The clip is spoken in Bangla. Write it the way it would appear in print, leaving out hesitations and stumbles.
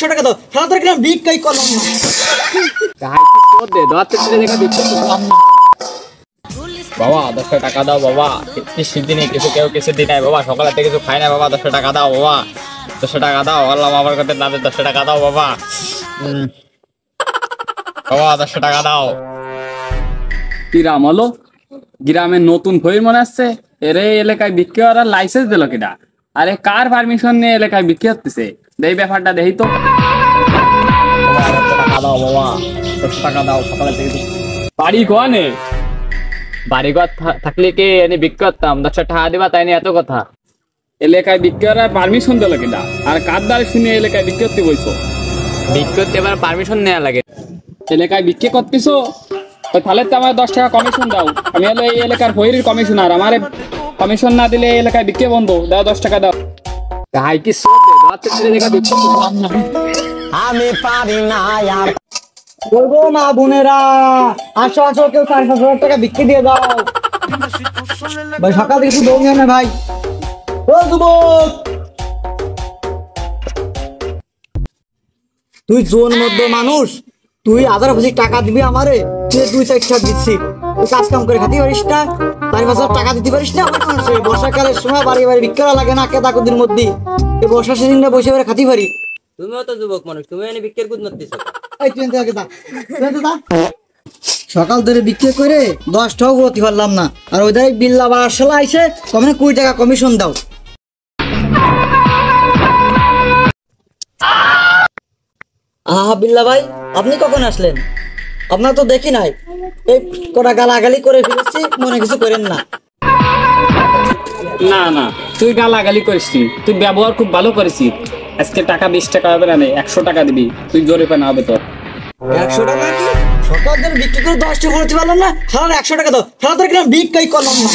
100 টাকা দাও, খেলা তোর কিনা ভিক্ষাই করলাম না। বাবা 10 টাকা দাও বাবা, বৃষ্টির দিনে কেউ কিছু দিন নাই বাবা, সকালে থেকে কিছু খাই না বাবা, 10 টাকা দাও বাবা, 10 টাকা দাও, আল্লাহ বাবার কাছে নামে 10 টাকা দাও বাবা, বাবা 10 টাকা দাও। কি রাম হলো, গ্রামে নতুন ফইর মনে আসছে, এরে এলাকায় বিক্রি করার লাইসেন্স দিল কিনা? আরে কার পারমিশন নিয়ে এলাকায় বিক্রি হচ্ছে? এই ব্যাপারটা দেখি তো। বাবা 10 টাকা দাও বাবা, 10 টাকা দাও, সকালে থেকে বাড়ি কোয়ানে? বাড়িঘর থাকলে কি এনে বিক্রি করতাম, 10 টাকা দিবা তাই নিয়ে এত কথা। এলাকায় বিক্রি করার পারমিশন দিল কিনা? আর কার দ্বারা শুনে এলাকায় বিক্রি করতে বলছো? বিক্রি করতে এবার পারমিশন নেওয়া লাগে। এলাকায় বিক্রি করতেছো, তাহলে তো আমার 10 টাকা কমিশন দাও। আমি হলো এই এলাকার ফইরের কমিশনার, আমার কমিশন না দিলে এই এলাকায় বিক্রি বন্ধ। দাও 10 টাকা দাও। হাই কি আমি পারি না আর বলবো মা বোনেরা, আসো আসো, কেউ 5,000 টাকা বিক্রি দিয়ে দাও ভাই, সকাল থেকে কিছু দৌড়িও না ভাই। ও যুবক, তুই জোন মধ্যে মানুষ, তুই 1000 টাকা দিবি আমারে, তুই 2-4 টাকা দিচ্ছি, তুই কাজ কাম করে খাতে পারিস না, 5,000 টাকা দিতে পারিস না। আমার মানুষের বর্ষাকালের সময় বাড়ি বাড়ি বিক্রি করা লাগে না, কেদা কুদির মধ্যে এই বর্ষা সিজনটা বসে বেড়ে খাতে পারি। তুমিও তো যুবক মানুষ, তুমি এনে বিক্রির কুদ মারতেছো। সকাল ধরে বিক্রি করে 10 টাকা করতে পারলাম না, আর ওই ধারে বিল্লা বাড়াশালা আইসে কমনে 20 টাকা কমিশন দাও। আহা বিল্লা ভাই, আপনি কখন আসলেন? আপনার তো দেখি নাই, এই কটা গালাগালি করে ফেলেছি, মনে কিছু করেন না। না না, তুই গালাগালি করিসনি, তুই ব্যবহার খুব ভালো করেছিস। আজকে টাকা 20 টাকা হবে না, 100 টাকা দিবি, তুই জোরে পানা হবে তোর। 100 টাকা কি? সকাল ধরে বিক্রি করে 10 টাকা করতে পারলাম না, খেলার 100 টাকা দাও, খেলা তোর কিনা ভিক্ষাই করলাম না।